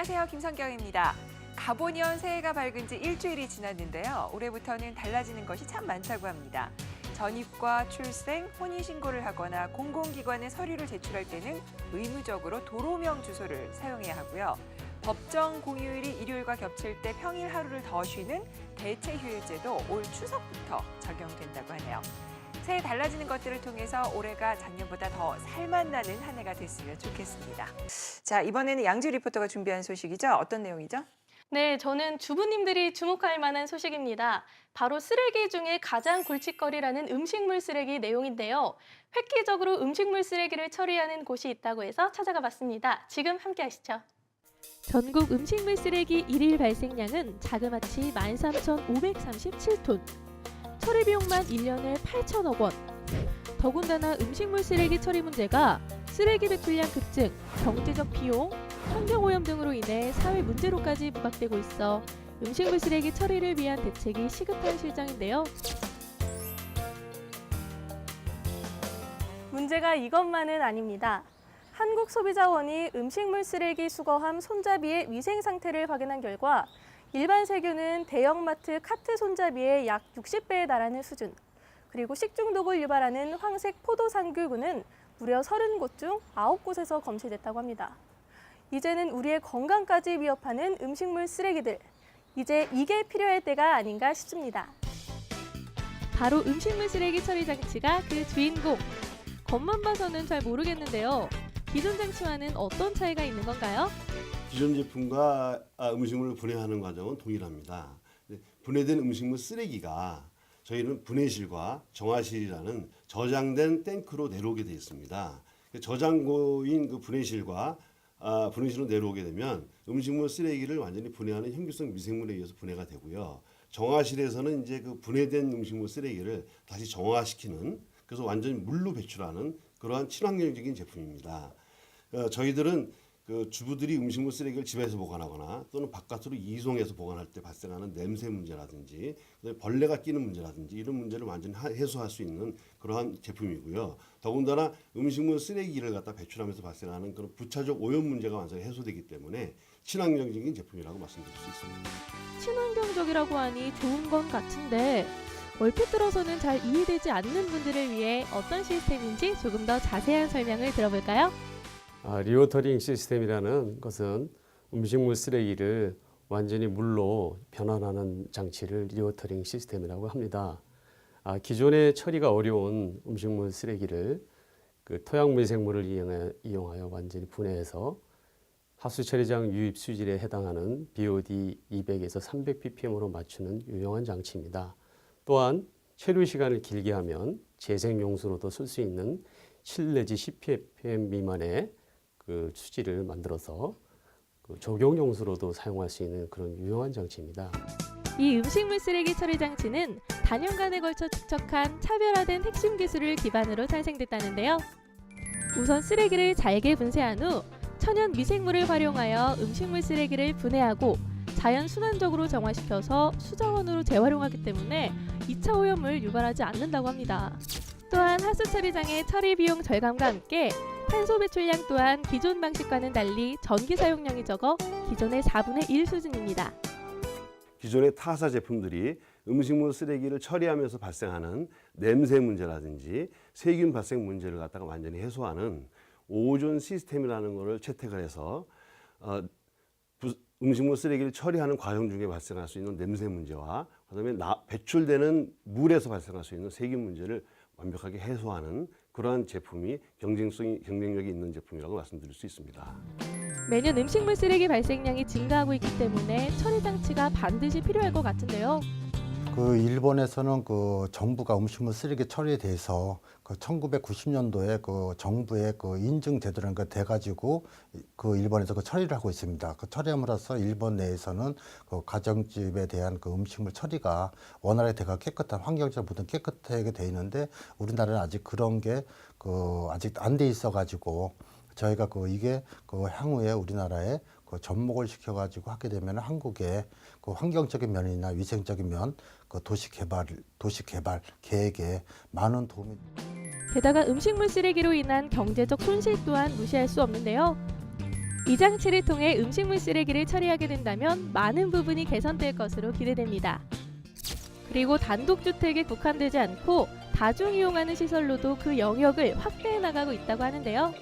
안녕하세요. 김성경입니다. 갑오년 새해가 밝은 지 일주일이 지났는데요. 올해부터는 달라지는 것이 참 많다고 합니다. 전입과 출생, 혼인신고를 하거나 공공기관에 서류를 제출할 때는 의무적으로 도로명 주소를 사용해야 하고요. 법정 공휴일이 일요일과 겹칠 때 평일 하루를 더 쉬는 대체휴일제도 올 추석부터 적용된다고 하네요. 새해 달라지는 것들을 통해서 올해가 작년보다 더 살맛나는 한 해가 됐으면 좋겠습니다. 자, 이번에는 양지 리포터가 준비한 소식이죠? 어떤 내용이죠? 네, 저는 주부님들이 주목할 만한 소식입니다. 바로 쓰레기 중에 가장 골칫거리라는 음식물 쓰레기 내용인데요. 획기적으로 음식물 쓰레기를 처리하는 곳이 있다고 해서 찾아가 봤습니다. 지금 함께 하시죠. 전국 음식물 쓰레기 일일 발생량은 자그마치 13,537톤. 처리 비용만 1년에 8천억 원. 더군다나 음식물 쓰레기 처리 문제가 쓰레기 배출량 급증, 경제적 비용, 환경오염 등으로 인해 사회 문제로까지 부각되고 있어 음식물 쓰레기 처리를 위한 대책이 시급한 실정인데요. 문제가 이것만은 아닙니다. 한국소비자원이 음식물 쓰레기 수거함 손잡이의 위생 상태를 확인한 결과 일반 세균은 대형마트 카트 손잡이의 약 60배에 달하는 수준, 그리고 식중독을 유발하는 황색 포도상규군은 무려 30곳 중 9곳에서 검출됐다고 합니다. 이제는 우리의 건강까지 위협하는 음식물 쓰레기들, 이제 이게 필요할 때가 아닌가 싶습니다. 바로 음식물 쓰레기 처리 장치가 그 주인공. 겉만 봐서는 잘 모르겠는데요. 기존 장치와는 어떤 차이가 있는 건가요? 기존 제품과 음식물을 분해하는 과정은 동일합니다. 분해된 음식물 쓰레기가 저희는 분해실과 정화실이라는 저장된 탱크로 내려오게 되어 있습니다. 저장고인 그 분해실과 분해실로 내려오게 되면 음식물 쓰레기를 완전히 분해하는 형규성 미생물에 의해서 분해가 되고요. 정화실에서는 이제 그 분해된 음식물 쓰레기를 다시 정화시키는, 그래서 완전히 물로 배출하는 그러한 친환경적인 제품입니다. 저희들은 그 주부들이 음식물 쓰레기를 집에서 보관하거나 또는 바깥으로 이송해서 보관할 때 발생하는 냄새 문제라든지 벌레가 끼는 문제라든지 이런 문제를 완전히 해소할 수 있는 그러한 제품이고요. 더군다나 음식물 쓰레기를 갖다 배출하면서 발생하는 그런 부차적 오염 문제가 완전히 해소되기 때문에 친환경적인 제품이라고 말씀드릴 수 있습니다. 친환경적이라고 하니 좋은 건 같은데 얼핏 들어서는 잘 이해되지 않는 분들을 위해 어떤 시스템인지 조금 더 자세한 설명을 들어볼까요? 리워터링 시스템이라는 것은 음식물 쓰레기를 완전히 물로 변환하는 장치를 리워터링 시스템이라고 합니다. 기존의 처리가 어려운 음식물 쓰레기를 그 토양미생물을 이용하여 완전히 분해해서 하수처리장 유입 수질에 해당하는 BOD 200에서 300ppm으로 맞추는 유용한 장치입니다. 또한 체류 시간을 길게 하면 재생용수로도 쓸 수 있는 7 내지 10ppm 미만의 그 수질을 만들어서 그 적용용수로도 사용할 수 있는 그런 유용한 장치입니다. 이 음식물 쓰레기 처리 장치는 단연간에 걸쳐 축적한 차별화된 핵심 기술을 기반으로 탄생됐다는데요. 우선 쓰레기를 잘게 분쇄한 후 천연 미생물을 활용하여 음식물 쓰레기를 분해하고 자연 순환적으로 정화시켜서 수자원으로 재활용하기 때문에 2차 오염을 유발하지 않는다고 합니다. 또한 하수처리장의 처리 비용 절감과 함께 탄소 배출량 또한 기존 방식과는 달리 전기 사용량이 적어 기존의 4분의 1 수준입니다. 기존의 타사 제품들이 음식물 쓰레기를 처리하면서 발생하는 냄새 문제라든지 세균 발생 문제를 갖다가 완전히 해소하는 오존 시스템이라는 것을 채택을 해서 음식물 쓰레기를 처리하는 과정 중에 발생할 수 있는 냄새 문제와 그다음에 배출되는 물에서 발생할 수 있는 세균 문제를 완벽하게 해소하는 그러한 제품이 경쟁력이 있는 제품이라고 말씀드릴 수 있습니다. 매년 음식물 쓰레기 발생량이 증가하고 있기 때문에 처리 장치가 반드시 필요할 것 같은데요. 그 일본에서는 그 정부가 음식물 쓰레기 처리에 대해서 그 1990년도에 그 정부의 그 인증 제도라는 거 돼가지고 그 일본에서 그 처리를 하고 있습니다. 그 처리함으로써 일본 내에서는 그 가정집에 대한 그 음식물 처리가 원활하게 돼가 깨끗한 환경적으로 모든 깨끗하게 돼 있는데 우리나라는 아직 그런 게 그 아직 안 돼 있어가지고 저희가 그 이게 그 향후에 우리나라에 그 접목을 시켜가지고 하게 되면 한국의 그 환경적인 면이나 위생적인 면, 그 도시 개발 계획에 많은 도움이. 게다가 음식물 쓰레기로 인한 경제적 손실 또한 무시할 수 없는데요. 이 장치를 통해 음식물 쓰레기를 처리하게 된다면 많은 부분이 개선될 것으로 기대됩니다. 그리고 단독주택에 국한되지 않고 다중 이용하는 시설로도 그 영역을 확대해 나가고 있다고 하는데요.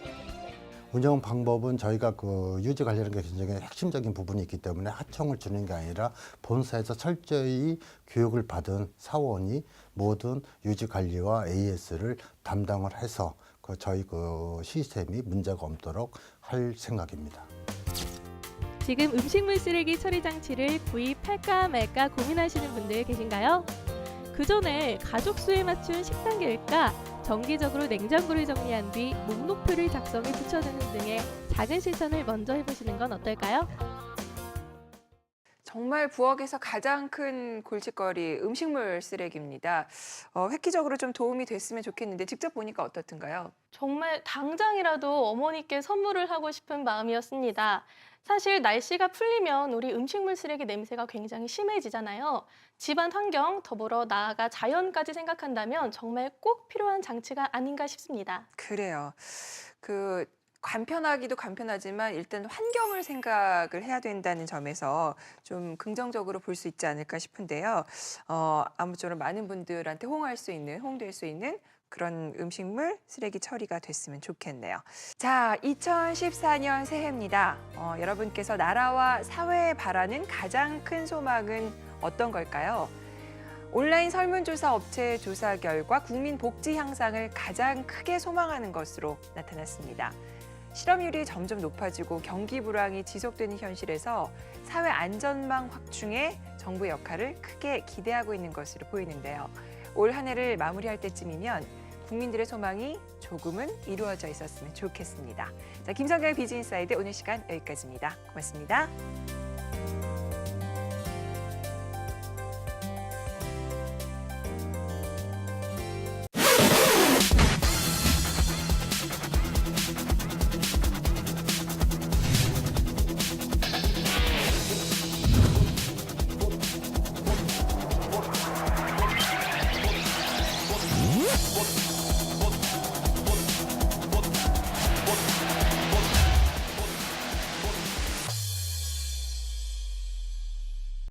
운영 방법은 저희가 그 유지 관리하는 게 굉장히 핵심적인 부분이 있기 때문에 하청을 주는 게 아니라 본사에서 철저히 교육을 받은 사원이 모든 유지 관리와 AS를 담당을 해서 저희 그 시스템이 문제가 없도록 할 생각입니다. 지금 음식물 쓰레기 처리 장치를 구입할까 말까 고민하시는 분들 계신가요? 그 전에 가족 수에 맞춘 식단 계획과 정기적으로 냉장고를 정리한 뒤 목록표를 작성해 붙여두는 등의 작은 실천을 먼저 해보시는 건 어떨까요? 정말 부엌에서 가장 큰 골칫거리 음식물 쓰레기입니다. 획기적으로 좀 도움이 됐으면 좋겠는데 직접 보니까 어떻든가요? 정말 당장이라도 어머니께 선물을 하고 싶은 마음이었습니다. 사실 날씨가 풀리면 우리 음식물 쓰레기 냄새가 굉장히 심해지잖아요. 집안 환경, 더불어 나아가 자연까지 생각한다면 정말 꼭 필요한 장치가 아닌가 싶습니다. 그래요. 간편하기도 간편하지만 일단 환경을 생각을 해야 된다는 점에서 좀 긍정적으로 볼 수 있지 않을까 싶은데요. 아무쪼록 많은 분들한테 호응될 수 있는 그런 음식물 쓰레기 처리가 됐으면 좋겠네요. 자, 2014년 새해입니다. 여러분께서 나라와 사회에 바라는 가장 큰 소망은 어떤 걸까요? 온라인 설문조사 업체 조사 결과 국민 복지 향상을 가장 크게 소망하는 것으로 나타났습니다. 실업률이 점점 높아지고 경기 불황이 지속되는 현실에서 사회 안전망 확충에 정부의 역할을 크게 기대하고 있는 것으로 보이는데요. 올 한 해를 마무리할 때쯤이면 국민들의 소망이 조금은 이루어져 있었으면 좋겠습니다. 자, 김성경의 비즈니스아이드 오늘 시간 여기까지입니다. 고맙습니다.